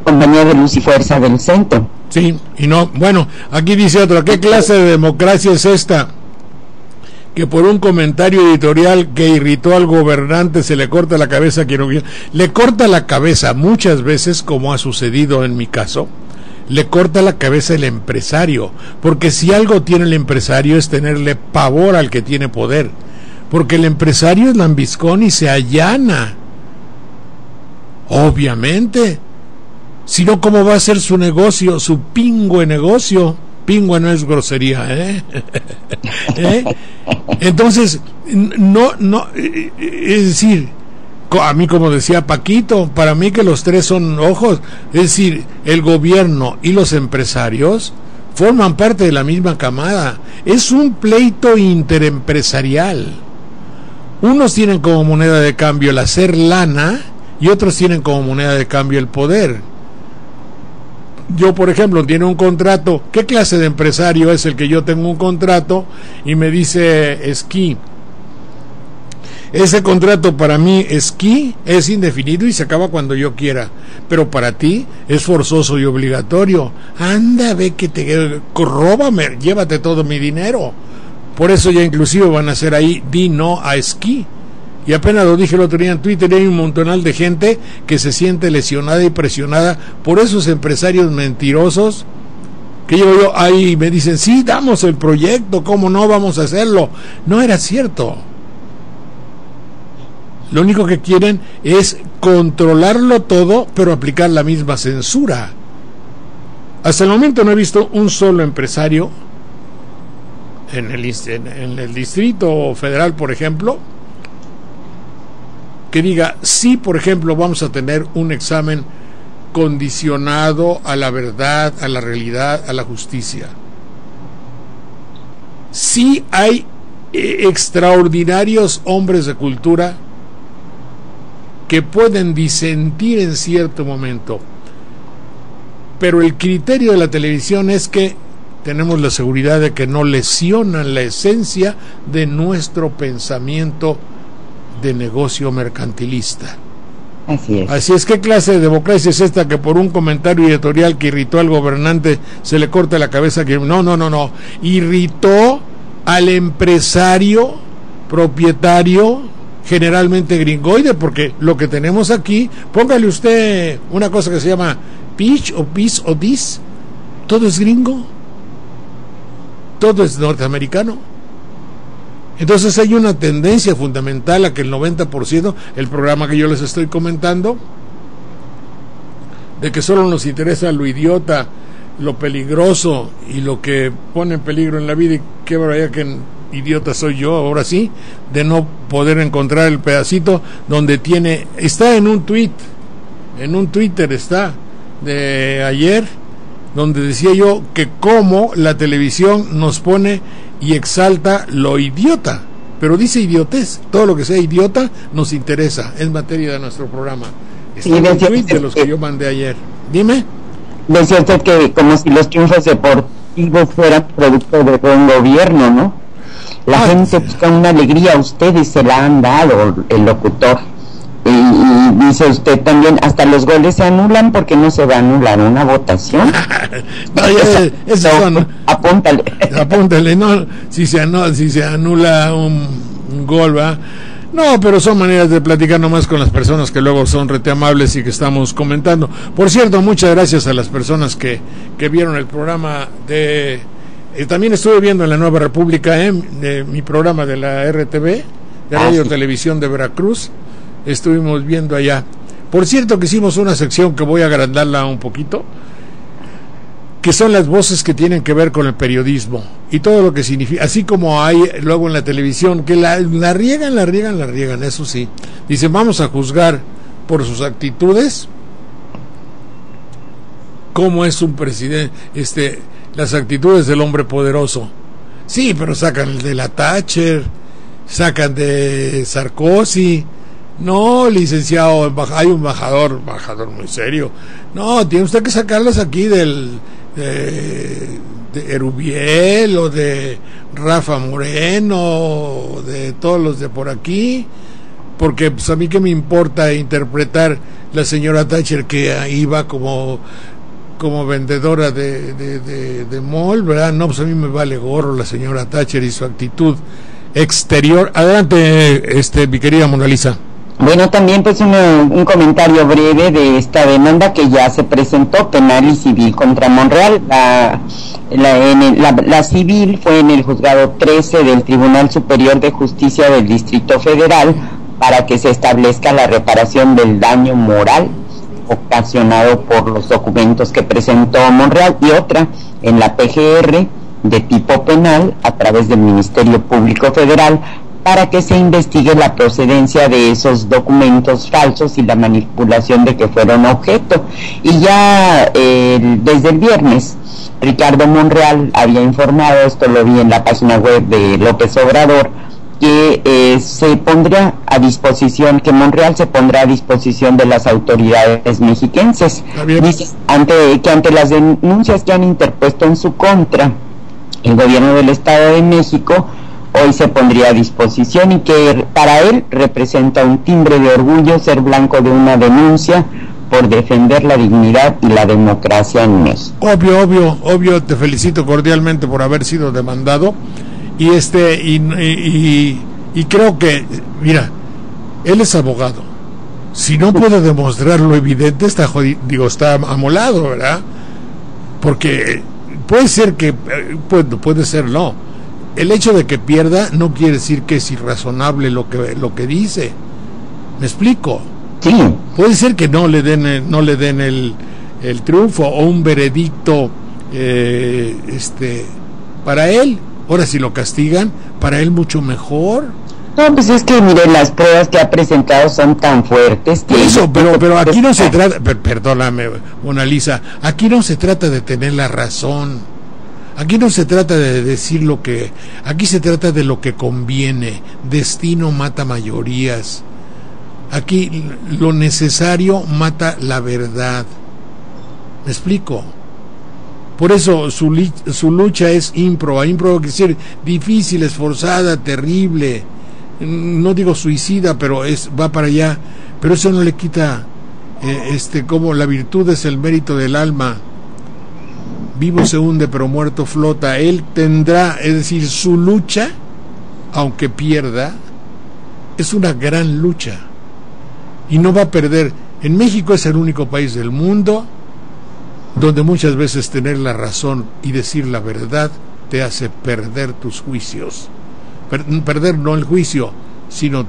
Compañía de Luz y Fuerza del Centro. Sí, y no, bueno, aquí dice otro, ¿qué clase de democracia es esta? Que por un comentario editorial que irritó al gobernante se le corta la cabeza a quien le corta la cabeza muchas veces, como ha sucedido en mi caso. Le corta la cabeza el empresario, porque si algo tiene el empresario es tenerle pavor al que tiene poder, porque el empresario es lambiscón y se allana, obviamente, si no, ¿cómo va a ser su negocio, su pingüe negocio? Pingüe no es grosería, ¿eh? Entonces, es decir, a mí, como decía Paquito, para mí que los tres son ojos, es decir, el gobierno y los empresarios forman parte de la misma camada. Es un pleito interempresarial. Unos tienen como moneda de cambio el hacer lana y otros tienen como moneda de cambio el poder. Yo, por ejemplo, tiene un contrato. ¿Qué clase de empresario es el que yo tengo un contrato y me dice Esquí? Ese contrato para mí, Esquí, es indefinido y se acaba cuando yo quiera, pero para ti es forzoso y obligatorio. Anda, ve que róbame, llévate todo mi dinero. Por eso ya inclusive van a hacer ahí, di no a Esquí. Y apenas lo dije el otro día en Twitter, hay un montonal de gente que se siente lesionada y presionada por esos empresarios mentirosos, que yo ahí me dicen, sí, damos el proyecto, ¿cómo no vamos a hacerlo? No era cierto. Lo único que quieren es controlarlo todo, pero aplicar la misma censura. Hasta el momento no he visto un solo empresario en el Distrito Federal, por ejemplo, que diga, sí, por ejemplo, vamos a tener un examen condicionado a la verdad, a la realidad, a la justicia. Sí hay extraordinarios hombres de cultura que pueden disentir en cierto momento, pero el criterio de la televisión es que tenemos la seguridad de que no lesionan la esencia de nuestro pensamiento de negocio mercantilista. Así es, ¿qué clase de democracia es esta que por un comentario editorial que irritó al gobernante se le corta la cabeza? No, irritó al empresario propietario, generalmente gringoide, porque lo que tenemos aquí, póngale usted una cosa que se llama pitch o bis o dis, todo es gringo, todo es norteamericano. Entonces hay una tendencia fundamental a que el 90%, el programa que yo les estoy comentando, de que solo nos interesa lo idiota, lo peligroso y lo que pone en peligro en la vida, y qué barbaridad que idiota soy yo, ahora sí, de no poder encontrar el pedacito donde está en un Twitter está, de ayer, donde decía yo que cómo la televisión nos pone y exalta lo idiota. pero dice idiotez. Todo lo que sea idiota nos interesa, es materia de nuestro programa. Está en el tweet de los que yo mandé ayer. Dime. Decía usted que como si los triunfos deportivos fueran producto de buen gobierno, ¿no? La gente busca una alegría, ustedes se la han dado, el locutor. Y dice usted también, hasta los goles se anulan porque no se va a anular una votación. Apúntale, no, si se anula un gol, ¿va? No, pero son maneras de platicar nomás con las personas que luego son rete amables y que estamos comentando. Por cierto, muchas gracias a las personas que vieron el programa de... también estuve viendo en la Nueva República, mi programa de la RTV, de Radio Televisión de Veracruz, estuvimos viendo allá. Por cierto que hicimos una sección que voy a agrandarla un poquito, que son las voces que tienen que ver con el periodismo y todo lo que significa, así como hay luego en la televisión que la riegan, eso sí. Dicen, vamos a juzgar por sus actitudes cómo es un presidente, las actitudes del hombre poderoso. Sí, pero sacan de la Thatcher, sacan de Sarkozy. No, licenciado, hay un embajador muy serio. No, tiene usted que sacarlas aquí de Erubiel o de Rafa Moreno o de todos los de por aquí, porque pues a mí que me importa interpretar la señora Thatcher que iba como vendedora de mall, ¿verdad? No, pues a mí me vale gorro la señora Thatcher y su actitud exterior. Adelante, mi querida Mona Lisa. Bueno, también pues un comentario breve de esta demanda que ya se presentó penal y civil contra Monreal. La civil fue en el juzgado 13 del Tribunal Superior de Justicia del Distrito Federal para que se establezca la reparación del daño moral ocasionado por los documentos que presentó Monreal, y otra en la PGR de tipo penal a través del Ministerio Público Federal para que se investigue la procedencia de esos documentos falsos y la manipulación de que fueron objeto. Y ya desde el viernes Ricardo Monreal había informado, esto lo vi en la página web de López Obrador, que se pondrá a disposición, que Monreal se pondrá a disposición de las autoridades mexiquenses. Dice, ante las denuncias que han interpuesto en su contra el gobierno del Estado de México, hoy se pondría a disposición, y que para él representa un timbre de orgullo ser blanco de una denuncia por defender la dignidad y la democracia en México. Obvio, te felicito cordialmente por haber sido demandado, y creo que, mira, él es abogado. Si no puede demostrar lo evidente, está amolado, ¿verdad? Porque puede ser que, puede ser no. El hecho de que pierda no quiere decir que es irrazonable lo que dice. ¿Me explico? Sí. Puede ser que no le den el triunfo o un veredicto para él. Ahora, si lo castigan, para él mucho mejor. No, pues es que mire, las pruebas que ha presentado son tan fuertes que... Eso, pero aquí no se trata, perdóname, Mona Lisa, aquí no se trata de tener la razón. Aquí no se trata de decir aquí se trata de lo que conviene. Destino mata mayorías. Aquí lo necesario mata la verdad. ¿Me explico? Por eso su lucha es ímproba. Ímproba quiere decir difícil, esforzada, terrible. No digo suicida, pero va para allá. Pero eso no le quita como la virtud es el mérito del alma. Vivo se hunde, pero muerto flota. Él tendrá, es decir, su lucha, aunque pierda, es una gran lucha. Y no va a perder. En México es el único país del mundo donde muchas veces tener la razón y decir la verdad te hace perder tus juicios. Perder no el juicio, sino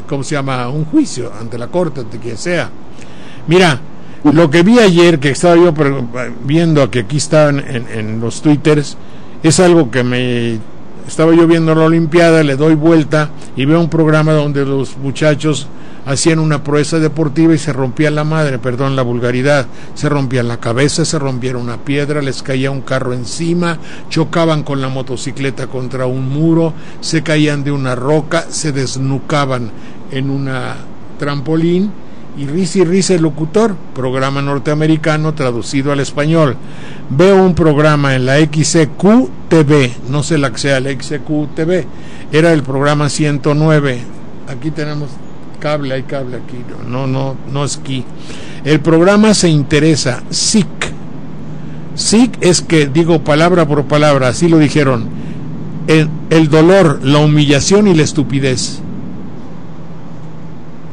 ¿cómo se llama? Un juicio ante la corte, ante quien sea. Mira, lo que vi ayer, que estaba yo viendo, que aquí estaban en los twitters, es algo que estaba yo viendo la Olimpiada, le doy vuelta y veo un programa donde los muchachos hacían una proeza deportiva y se rompía la madre, perdón la vulgaridad, se rompía la cabeza, se rompía una piedra, les caía un carro encima, chocaban con la motocicleta contra un muro, se caían de una roca, se desnucaban en una trampolín, y risa el locutor, programa norteamericano traducido al español. Veo un programa en la XCQ-TV, no sé la que sea la XCQ-TV, era el programa 109, aquí tenemos cable, hay cable aquí, no es aquí. El programa se interesa, SIC es que digo palabra por palabra, así lo dijeron, el dolor, la humillación y la estupidez.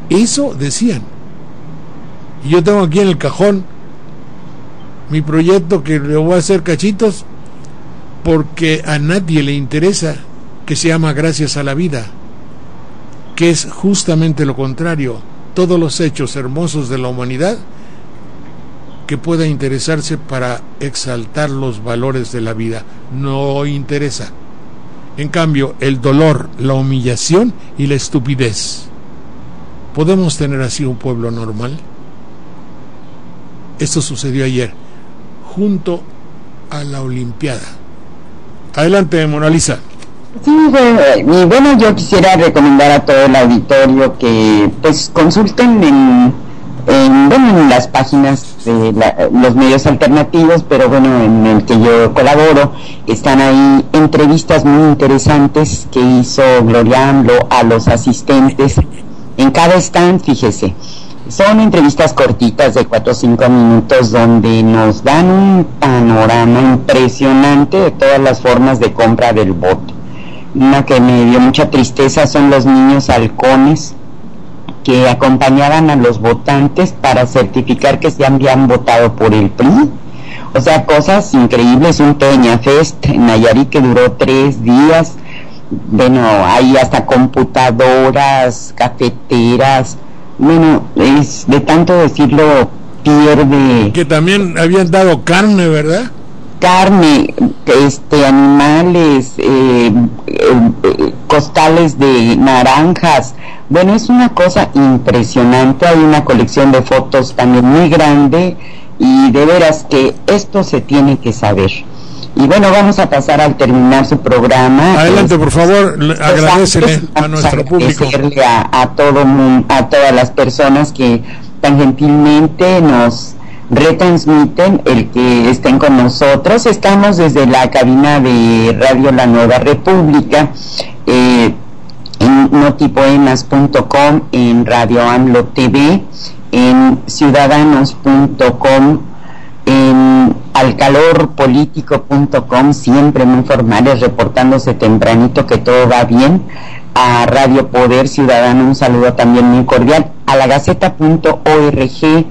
Eso decían. Y yo tengo aquí en el cajón mi proyecto que le voy a hacer cachitos porque a nadie le interesa, que se llama Gracias a la Vida, que es justamente lo contrario, todos los hechos hermosos de la humanidad que pueda interesarse para exaltar los valores de la vida, no interesa. En cambio, el dolor, la humillación y la estupidez. ¿Podemos tener así un pueblo normal? Esto sucedió ayer, junto a la Olimpiada. Adelante, Mona Lisa. Sí, bueno, yo quisiera recomendar a todo el auditorio que pues consulten en las páginas de los medios alternativos, pero bueno, en el que yo colaboro, están ahí entrevistas muy interesantes que hizo Gloria AMLO a los asistentes. En cada stand, fíjese, son entrevistas cortitas de 4 o 5 minutos donde nos dan un panorama impresionante de todas las formas de compra del voto. Una que me dio mucha tristeza son los niños halcones que acompañaban a los votantes para certificar que se habían votado por el PRI. O sea, cosas increíbles, un Peñafest en Nayarit que duró 3 días. Bueno, hay hasta computadoras, cafeteras. Bueno, es de tanto decirlo, pierde. Que también habían dado carne, ¿verdad? Carne, animales, costales de naranjas. Bueno, es una cosa impresionante. Hay una colección de fotos también muy grande y de veras que esto se tiene que saber. Y bueno, vamos a pasar al terminar su programa. Adelante, por favor, agradecele a nuestro público. A todas las personas que tan gentilmente nos retransmiten el que estén con nosotros. Estamos desde la cabina de Radio La Nueva República, en notipoemas.com, en Radio AMLO TV, en ciudadanos.com, en alcalorpolitico.com, siempre muy formales, reportándose tempranito que todo va bien. A Radio Poder Ciudadano un saludo también muy cordial, a la Gaceta.org,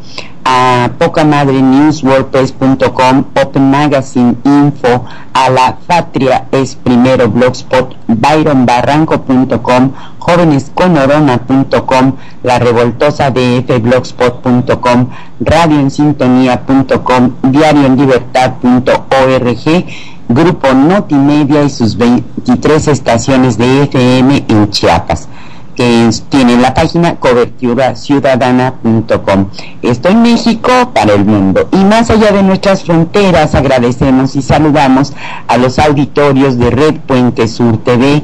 a Poca Madre News, WordPress.com, Open Magazine Info, a La Patria es Primero Blogspot, ByronBarranco.com, JovenesConOrona.com, La Revoltosa DF Blogspot.com, RadioEnSintonía.com, DiarioEnLibertad.org, Grupo Notimedia y sus 23 estaciones de FM en Chiapas, que tiene la página coberturaciudadana.com. Esto en México para el mundo. Y más allá de nuestras fronteras, agradecemos y saludamos a los auditorios de Red Puente Sur TV,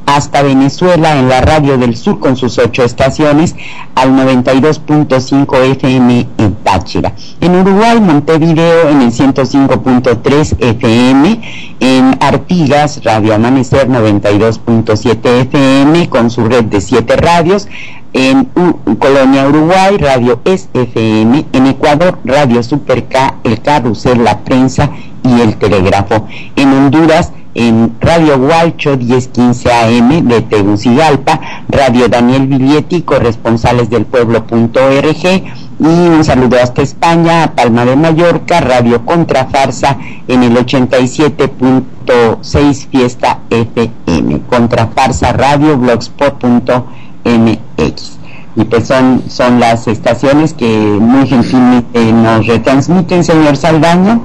hasta Venezuela en la Radio del Sur con sus 8 estaciones, al 92.5 FM en Táchira. En Uruguay, Montevideo en el 105.3 FM, en Artigas, Radio Amanecer 92.7 FM con su red de 7 radios, en Colonia Uruguay, Radio SFM, en Ecuador, Radio Super K, El Carrusel, La Prensa y El Telégrafo. En Honduras, en Radio Hualcho 1015 AM de Tegucigalpa, Radio Daniel Villietti, corresponsales del pueblo.org, y un saludo hasta España, a Palma de Mallorca, Radio Contrafarsa en el 87.6 Fiesta FM, Contrafarsa Radio, blogspot.mx. Y pues son las estaciones que muy gentilmente nos retransmiten, señor Saldaña,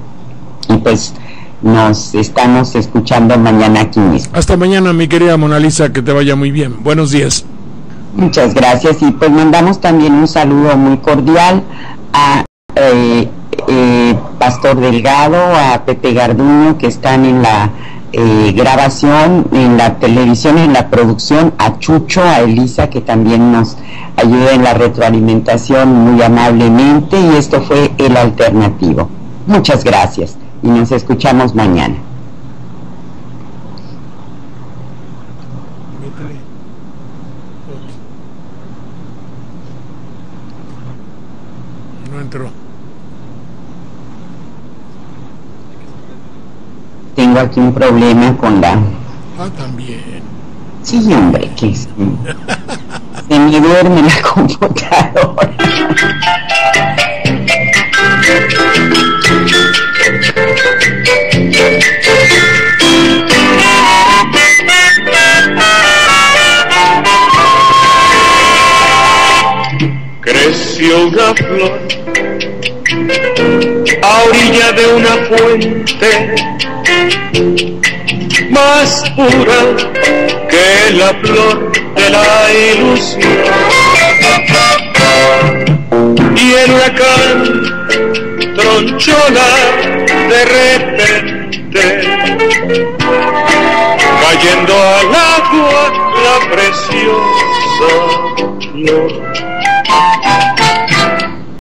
y pues nos estamos escuchando mañana aquí mismo. Hasta mañana, mi querida Mona Lisa, que te vaya muy bien. Buenos días. Muchas gracias, y pues mandamos también un saludo muy cordial a Pastor Delgado, a Pepe Garduño, que están en la grabación, en la televisión, en la producción, a Chucho, a Elisa, que también nos ayuda en la retroalimentación muy amablemente, y esto fue El Alternativo. Muchas gracias y nos escuchamos mañana. No entró. Tengo aquí un problema con la... También. Sí, hombre, que se me duerme la computadora. Creció una flor a orilla de una fuente, más pura que la flor de la ilusión. Y el huracán tronchóla de repente, cayendo al agua la preciosa flor.